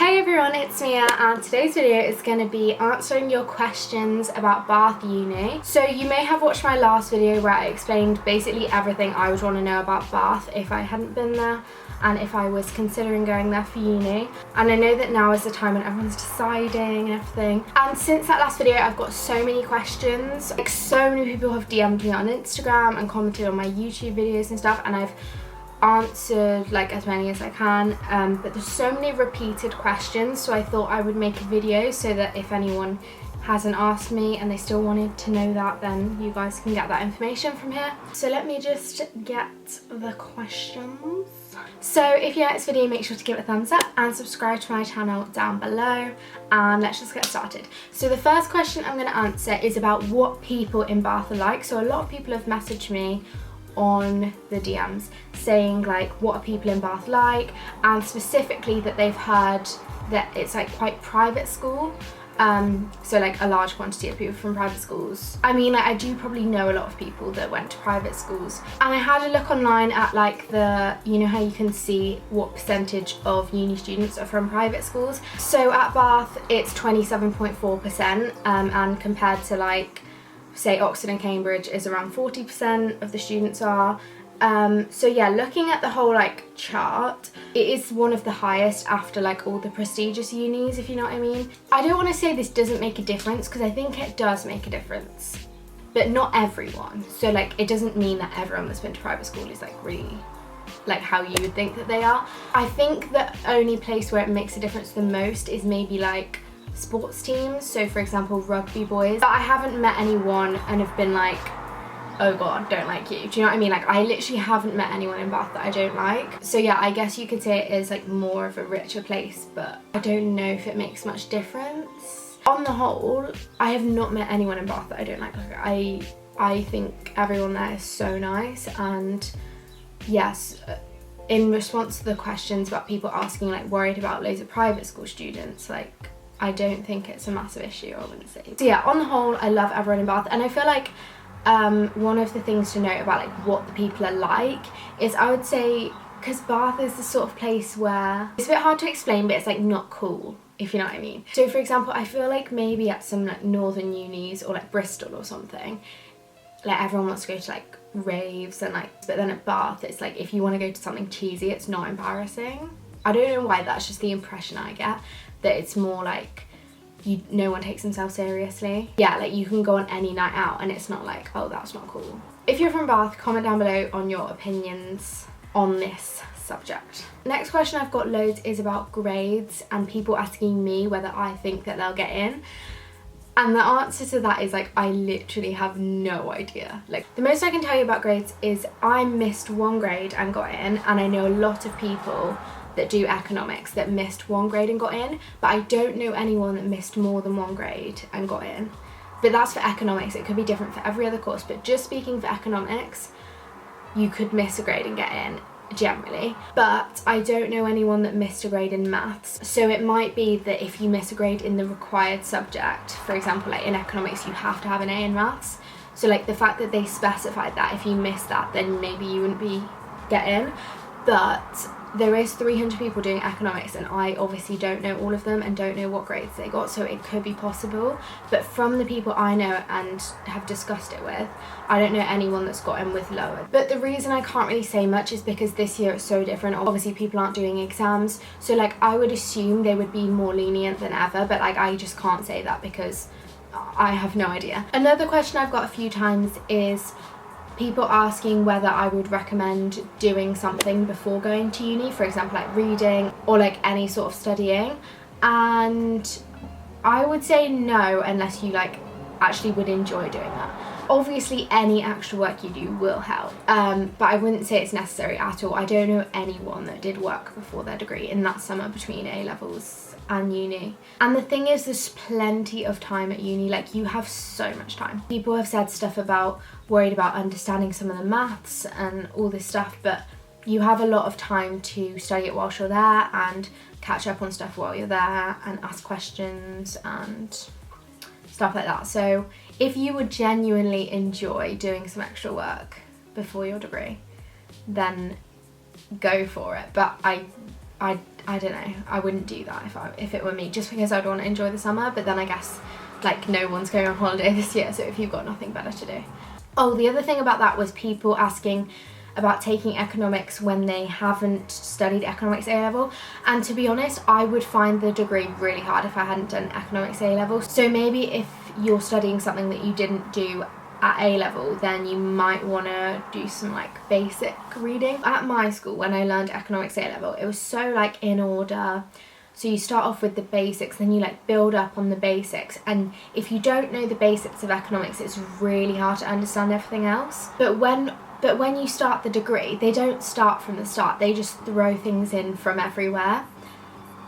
Hey everyone, it's Mia and today's video is going to be answering your questions about Bath Uni. So you may have watched my last video where I explained basically everything I would want to know about Bath if I hadn't been there and if I was considering going there for uni. And I know that now is the time when everyone's deciding and everything. And since that last video I've got so many questions. Like so many people have DM'd me on Instagram and commented on my YouTube videos and stuff, and I've answered like as many as I can, but there's so many repeated questions, so I thought I would make a video so that if anyone hasn't asked me and they still wanted to know that, then you guys can get that information from here. So let me just get the questions. So if you like this video, make sure to give it a thumbs up and subscribe to my channel down below, and let's just get started. So the first question I'm going to answer is about what people in Bath are like. So a lot of people have messaged me on the DMs saying like what are people in Bath like, and specifically that they've heard that it's like quite private school, so like a large quantity of people from private schools. I mean, like, I do probably know a lot of people that went to private schools, and I had a look online at like the, you know how you can see what percentage of uni students are from private schools. So at Bath it's 27.4%, and compared to like say Oxford and Cambridge is around 40% of the students are. So yeah, looking at the whole like chart, it is one of the highest after like all the prestigious unis, if you know what I mean. I don't want to say this doesn't make a difference, because I think it does make a difference, but not everyone. So like it doesn't mean that everyone that's been to private school is like really like how you would think that they are. I think the only place where it makes a difference the most is maybe like sports teams, so for example rugby boys. But I haven't met anyone and have been like, oh god, don't like you. Do you know what I mean? Like I literally haven't met anyone in Bath that I don't like. So yeah, I guess you could say it is like more of a richer place, but I don't know if it makes much difference. On the whole, I have not met anyone in Bath that I don't like. I think everyone there is so nice. And yes, in response to the questions about people asking like worried about loads of private school students, like I don't think it's a massive issue, I wouldn't say. So yeah, on the whole, I love everyone in Bath, and I feel like one of the things to note about like what the people are like is, I would say, because Bath is the sort of place where it's a bit hard to explain, but it's like not cool, if you know what I mean. So for example, I feel like maybe at some like northern unis or like Bristol or something, like everyone wants to go to like raves and like, but then at Bath it's like if you want to go to something cheesy, it's not embarrassing. I don't know why, that's just the impression I get, that it's more like no one takes themselves seriously. Yeah, like you can go on any night out and it's not like, oh, that's not cool. If you're from Bath, comment down below on your opinions on this subject. Next question I've got loads is about grades and people asking me whether I think that they'll get in. And the answer to that is like, I literally have no idea. Like the most I can tell you about grades is I missed one grade and got in, and I know a lot of people that do economics that missed one grade and got in, but I don't know anyone that missed more than one grade and got in. But that's for economics. It could be different for every other course, but just speaking for economics, you could miss a grade and get in generally. But I don't know anyone that missed a grade in maths, so it might be that if you miss a grade in the required subject, for example like in economics you have to have an A in maths, so like the fact that they specified that if you miss that then maybe you wouldn't be get in. But there is 300 people doing economics, and I obviously don't know all of them and don't know what grades they got, so it could be possible. But from the people I know and have discussed it with, I don't know anyone that's got in with lower. But the reason I can't really say much is because this year it's so different. Obviously people aren't doing exams, so like I would assume they would be more lenient than ever, but like I just can't say that because I have no idea. Another question I've got a few times is people asking whether I would recommend doing something before going to uni, for example like reading or like any sort of studying, and I would say no unless you like actually would enjoy doing that. Obviously any extra work you do will help, but I wouldn't say it's necessary at all. I don't know anyone that did work before their degree in that summer between A-levels and uni. And the thing is, there's plenty of time at uni, like you have so much time. People have said stuff about worried about understanding some of the maths and all this stuff, but you have a lot of time to study it whilst you're there and catch up on stuff while you're there and ask questions and stuff like that. So if you would genuinely enjoy doing some extra work before your degree, then go for it. But I I don't know, I wouldn't do that if it were me, just because I'd want to enjoy the summer. But then I guess like no one's going on holiday this year, so if you've got nothing better to do. Oh, the other thing about that was people asking about taking economics when they haven't studied economics A-level, and to be honest, I would find the degree really hard if I hadn't done economics A-level. So maybe if you're studying something that you didn't do at A-level, then you might want to do some like basic reading. At my school, when I learned economics A-level, it was so like in order. So you start off with the basics, then you like build up on the basics, and if you don't know the basics of economics, it's really hard to understand everything else. But when you start the degree, they don't start from the start, they just throw things in from everywhere.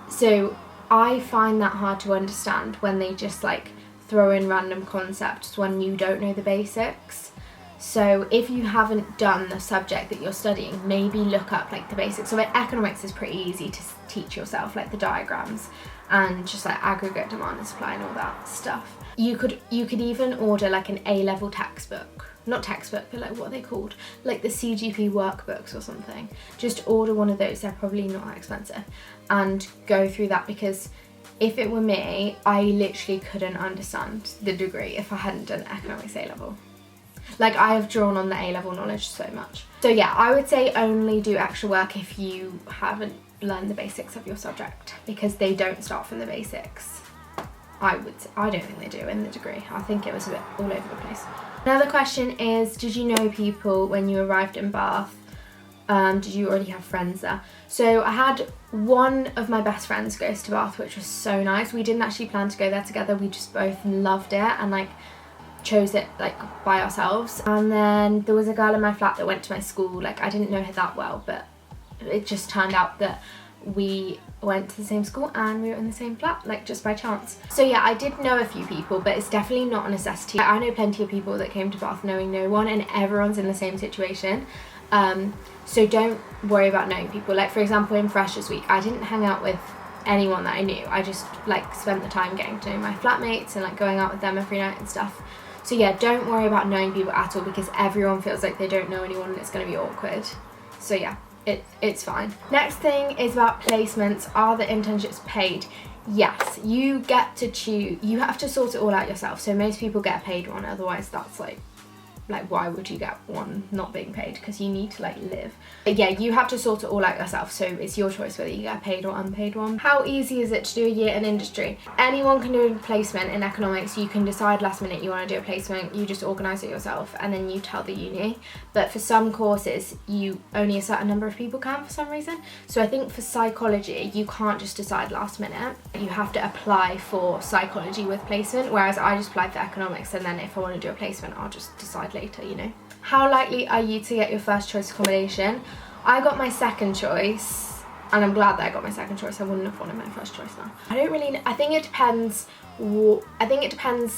So I find that hard to understand when they just like throw in random concepts when you don't know the basics. So if you haven't done the subject that you're studying, maybe look up like the basics. So like economics is pretty easy to teach yourself, like the diagrams and just like aggregate demand and supply and all that stuff. You could even order like an A-level textbook. Not textbook, but like what are they called? Like the CGP workbooks or something. Just order one of those, they're probably not that expensive, and go through that, because if it were me, I literally couldn't understand the degree if I hadn't done economics A-level. Like I have drawn on the A-level knowledge so much. So yeah, I would say only do extra work if you haven't learned the basics of your subject, because they don't start from the basics. I don't think they do in the degree. I think it was a bit all over the place. Another question is, did you know people when you arrived in Bath? Did you already have friends there? So I had one of my best friends goes to Bath, which was so nice. We didn't actually plan to go there together. We just both loved it and like chose it like by ourselves. And then there was a girl in my flat that went to my school. Like I didn't know her that well, but it just turned out that we went to the same school and we were in the same flat, like just by chance. So yeah, I did know a few people, but it's definitely not a necessity. I know plenty of people that came to Bath knowing no one, and everyone's in the same situation. So don't worry about knowing people. Like for example, in Freshers Week, I didn't hang out with anyone that I knew. I just like spent the time getting to know my flatmates and like going out with them every night and stuff. So yeah, don't worry about knowing people at all, because everyone feels like they don't know anyone and it's going to be awkward. So yeah, it's fine. Next thing is about placements. Are the internships paid? Yes, you get to choose. You have to sort it all out yourself. So most people get a paid one, otherwise that's like why would you get one not being paid? Because you need to like live. But yeah, you have to sort it all out yourself, so it's your choice whether you get a paid or unpaid one. How easy is it to do a year in industry? Anyone can do a placement in economics. You can decide last minute you want to do a placement, you just organise it yourself and then you tell the uni. But for some courses, only a certain number of people can for some reason. So I think for psychology, you can't just decide last minute. You have to apply for psychology with placement, whereas I just applied for economics, and then if I want to do a placement, I'll just decide later, you know. How likely are you to get your first choice accommodation? I got my second choice, and I'm glad that I got my second choice. I wouldn't have wanted my first choice now. I don't really know. I think it depends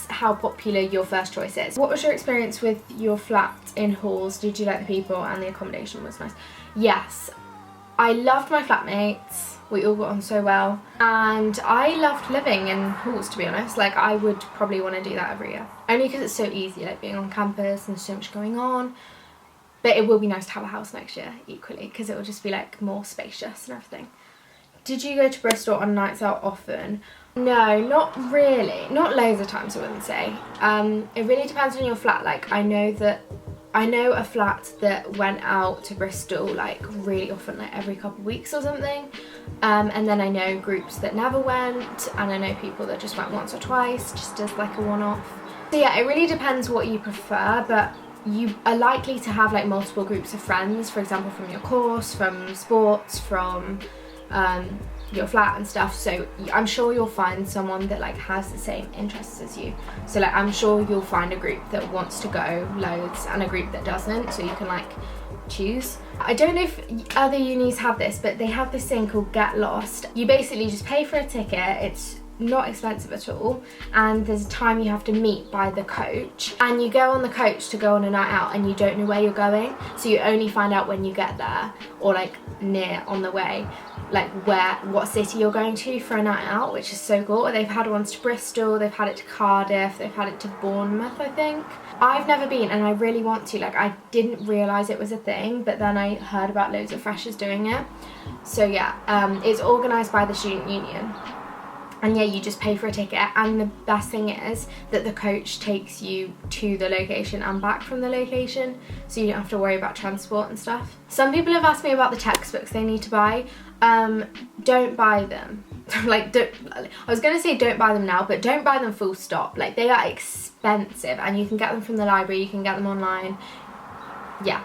how popular your first choice is. What was your experience with your flat in halls? Did you like the people and the accommodation was nice? Yes, I loved my flatmates. We all got on so well, and I loved living in halls, to be honest. Like I would probably want to do that every year, only because it's so easy, like being on campus and so much going on. But it will be nice to have a house next year equally, because it will just be like more spacious and everything. Did you go to Bristol on nights out often? No, not really, not loads of times I wouldn't say. It really depends on your flat. Like I know a flat that went out to Bristol like really often, like every couple of weeks or something. And then I know groups that never went, and I know people that just went once or twice, just as like a one-off. So yeah, it really depends what you prefer, but you are likely to have like multiple groups of friends, for example from your course, from sports, from your flat and stuff. So I'm sure you'll find someone that like has the same interests as you. So like I'm sure you'll find a group that wants to go loads and a group that doesn't, so you can like choose. I don't know if other unis have this, but they have this thing called Get Lost. You basically just pay for a ticket. It's not expensive at all, and there's a time you have to meet by the coach, and you go on the coach to go on a night out, and you don't know where you're going, so you only find out when you get there or like near on the way like what city you're going to for a night out, which is so cool. They've had ones to Bristol, they've had it to Cardiff, they've had it to Bournemouth, I think. I've never been, and I really want to. Like, I didn't realise it was a thing, but then I heard about loads of freshers doing it. So yeah, it's organised by the student union. And yeah, you just pay for a ticket, and the best thing is that the coach takes you to the location and back from the location, so you don't have to worry about transport and stuff. Some people have asked me about the textbooks they need to buy. Don't buy them. Like, I was gonna say don't buy them now, but don't buy them full stop. Like, they are expensive, and you can get them from the library, you can get them online. Yeah,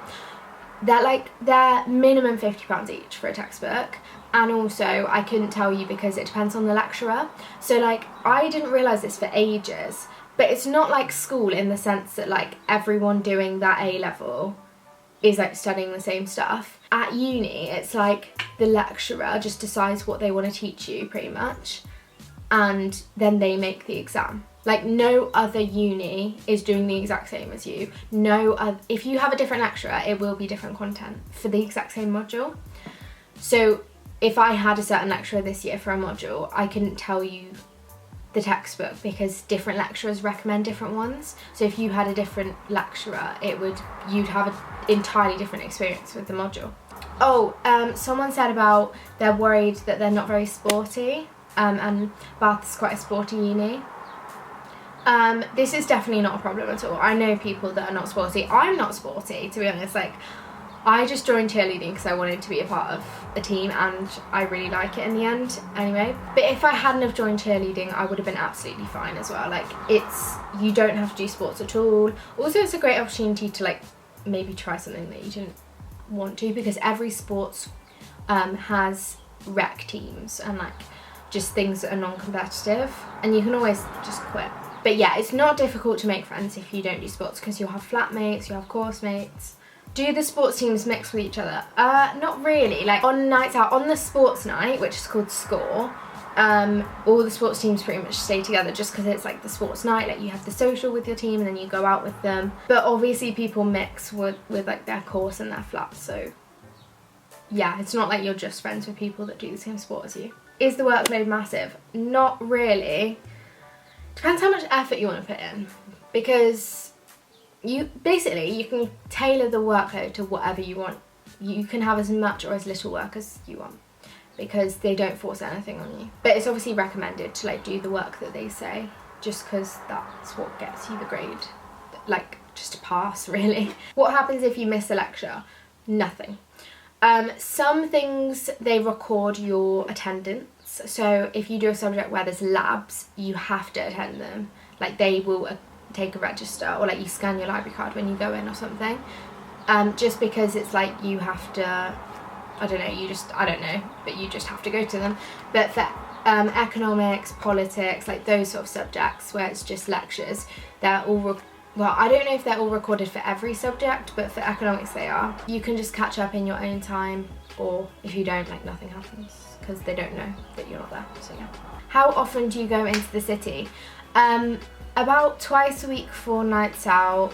they're minimum £50 each for a textbook. And also, I couldn't tell you because it depends on the lecturer. So like, I didn't realise this for ages, but it's not like school in the sense that like everyone doing that A level is like studying the same stuff. At uni, it's like the lecturer just decides what they want to teach you pretty much, and then they make the exam. Like, no other uni is doing the exact same as you. If you have a different lecturer, it will be different content for the exact same module. So if I had a certain lecturer this year for a module, I couldn't tell you the textbook because different lecturers recommend different ones. So if you had a different lecturer, you'd have an entirely different experience with the module. Oh, someone said about they're worried that they're not very sporty, and Bath is quite a sporty uni. This is definitely not a problem at all. I know people that are not sporty. I'm not sporty, to be honest. Like, I just joined cheerleading because I wanted to be a part of a team, and I really like it in the end anyway. But if I hadn't have joined cheerleading, I would have been absolutely fine as well. Like, you don't have to do sports at all. Also, it's a great opportunity to like maybe try something that you didn't want to, because every sports has rec teams and like just things that are non-competitive, and you can always just quit. But yeah, it's not difficult to make friends if you don't do sports, because you'll have flatmates, you'll have course mates. Do the sports teams mix with each other? Not really. Like, on nights out, on the sports night, which is called Score, all the sports teams pretty much stay together just because it's like the sports night. Like, you have the social with your team and then you go out with them. But obviously people mix with like their course and their flat. So yeah, it's not like you're just friends with people that do the same sport as you. Is the workload massive? Not really. Depends how much effort you want to put in, because you can tailor the workload to whatever you want. You can have as much or as little work as you want, because they don't force anything on you. But it's obviously recommended to like do the work that they say, just because that's what gets you the grade, like just to pass really. What happens if you miss a lecture? Nothing. Some things they record your attendance. So if you do a subject where there's labs, you have to attend them. Like, they will take a register, or like you scan your library card when you go in or something, just because it's like you have to, I don't know, but you just have to go to them. But for economics, politics, like those sort of subjects where it's just lectures, they're all well, I don't know if they're all recorded for every subject, but for economics they are. You can just catch up in your own time, or if you don't, like, nothing happens because they don't know that you're not there. So yeah. How often do you go into the city? About twice a week for nights out,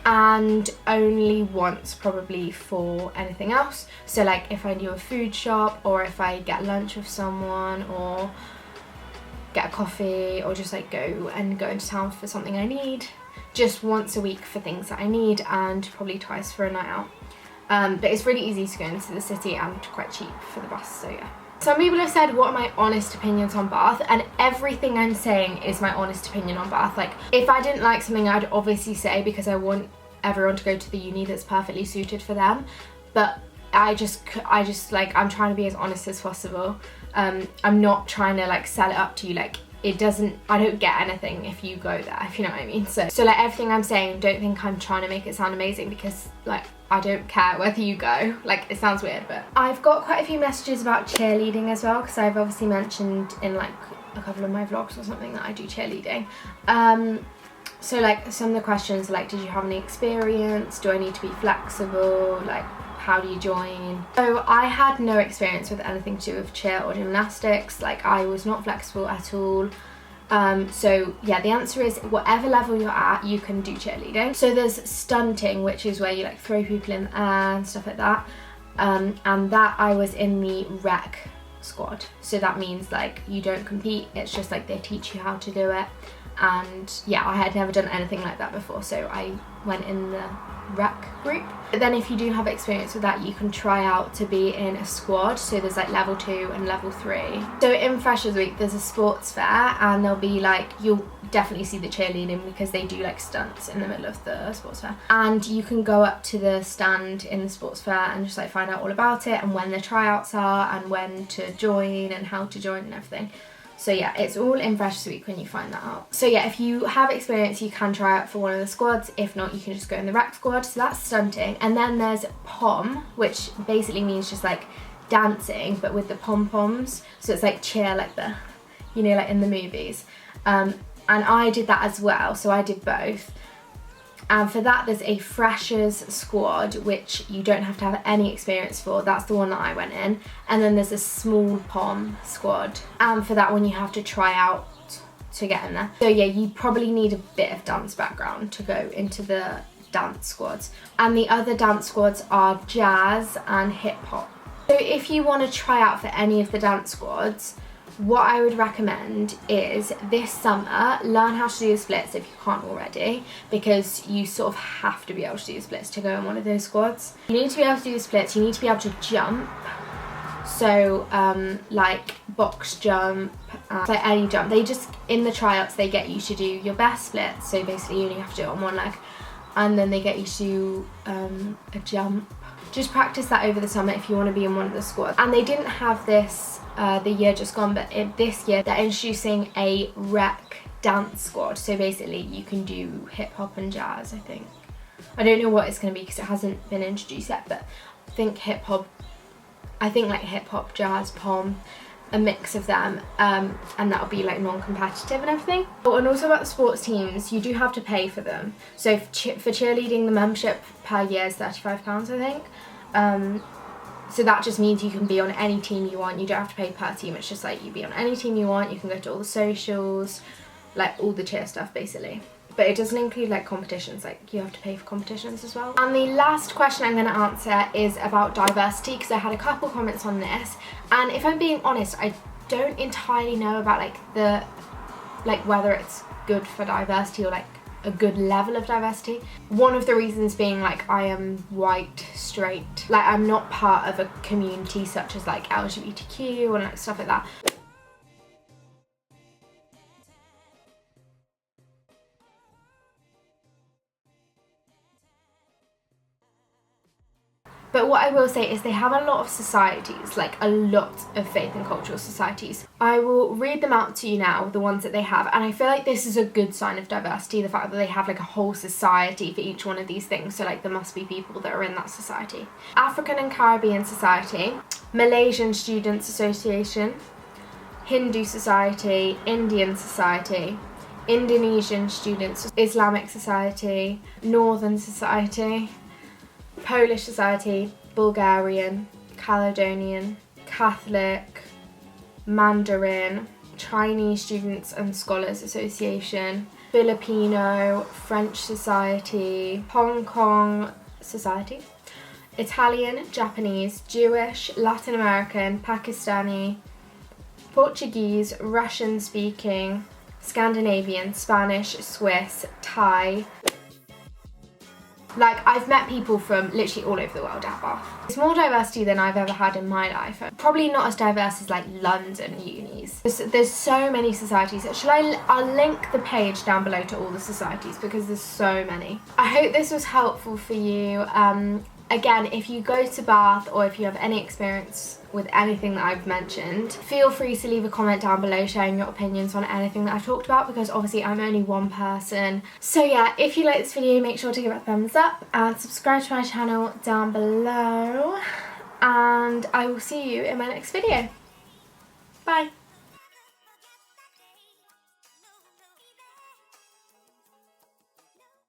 and only once probably for anything else. So like if I do a food shop, or if I get lunch with someone, or get a coffee, or just like go into town for something I need. Just once a week for things that I need, and probably twice for a night out. But it's really easy to go into the city and quite cheap for the bus, so yeah. Some people have said, what are my honest opinions on Bath? And everything I'm saying is my honest opinion on Bath. Like, if I didn't like something, I'd obviously say, because I want everyone to go to the uni that's perfectly suited for them. But I just like, I'm trying to be as honest as possible. I'm not trying to like sell it up to you. Like, I don't get anything if you go there, if you know what I mean. So like, everything I'm saying, don't think I'm trying to make it sound amazing, because like, I don't care whether you go. Like, it sounds weird, but I've got quite a few messages about cheerleading as well, because I've obviously mentioned in like a couple of my vlogs or something that I do cheerleading. So like, some of the questions are like, did you have any experience? Do I need to be flexible? Like, how do you join? So I had no experience with anything to do with cheer or gymnastics. Like, I was not flexible at all. So yeah, the answer is whatever level you're at, you can do cheerleading. So there's stunting, which is where you like throw people in the air and stuff like that. And that I was in the rec squad. So that means like you don't compete, it's just like they teach you how to do it. And yeah, I had never done anything like that before, so I went in the rec group. But then if you do have experience with that, you can try out to be in a squad. So there's like level 2 and level 3. So in Freshers Week there's a sports fair, and there'll be like, you'll definitely see the cheerleading because they do like stunts in the middle of the sports fair, and you can go up to the stand in the sports fair and just like find out all about it and when the tryouts are and when to join and how to join and everything. So yeah, it's all in Freshers Week when you find that out. So yeah, if you have experience, you can try out for one of the squads. If not, you can just go in the rec squad. So that's stunting. And then there's pom, which basically means just like dancing, but with the pom-poms. So it's like cheer, like the, you know, like in the movies. And I did that as well, so I did both. And for that there's a freshers squad, which you don't have to have any experience for. That's the one that I went in. And then there's a small pom squad, and for that one you have to try out to get in there. So yeah, you probably need a bit of dance background to go into the dance squads. And the other dance squads are jazz and hip hop. So if you want to try out for any of the dance squads, what I would recommend is this summer, learn how to do the splits if you can't already, because you sort of have to be able to do the splits to go in one of those squads. You need to be able to do the splits, you need to be able to jump. So like box jump, like any jump. They just, in the tryouts, they get you to do your best splits. So basically you only have to do it on one leg, and then they get you to do a jump. Just practice that over the summer if you want to be in one of the squads. And they didn't have this the year just gone, but this year they're introducing a rec dance squad. So basically you can do hip hop and jazz, I think. I don't know what it's going to be because it hasn't been introduced yet, but I think hip hop, like hip hop, jazz, pom, a mix of them, and that'll be like non-competitive and everything. Oh, and also about the sports teams, you do have to pay for them. So for cheerleading, the membership per year is £35, I think. So that just means you can be on any team you want. You don't have to pay per team. It's just like you be on any team you want. You can go to all the socials, like all the cheer stuff basically. But it doesn't include like competitions, like you have to pay for competitions as well. And the last question I'm going to answer is about diversity, because I had a couple comments on this, and if I'm being honest, I don't entirely know about like whether it's good for diversity or like a good level of diversity. One of the reasons being like I am white, straight, like I'm not part of a community such as like LGBTQ and like stuff like that. But what I will say is they have a lot of societies, like a lot of faith and cultural societies. I will read them out to you now, the ones that they have, and I feel like this is a good sign of diversity, the fact that they have like a whole society for each one of these things, so like there must be people that are in that society. African and Caribbean Society, Malaysian Students Association, Hindu Society, Indian Society, Indonesian Students, Islamic Society, Northern Society, Polish Society, Bulgarian, Caledonian, Catholic, Mandarin, Chinese Students and Scholars Association, Filipino, French Society, Hong Kong Society, Italian, Japanese, Jewish, Latin American, Pakistani, Portuguese, Russian speaking, Scandinavian, Spanish, Swiss, Thai. Like, I've met people from literally all over the world at Bath. It's more diversity than I've ever had in my life. Probably not as diverse as like London unis. There's so many societies. I'll link the page down below to all the societies because there's so many. I hope this was helpful for you. Again, if you go to Bath or if you have any experience with anything that I've mentioned, feel free to leave a comment down below sharing your opinions on anything that I've talked about, because obviously I'm only one person. So yeah, if you like this video, make sure to give it a thumbs up and subscribe to my channel down below, and I will see you in my next video. Bye.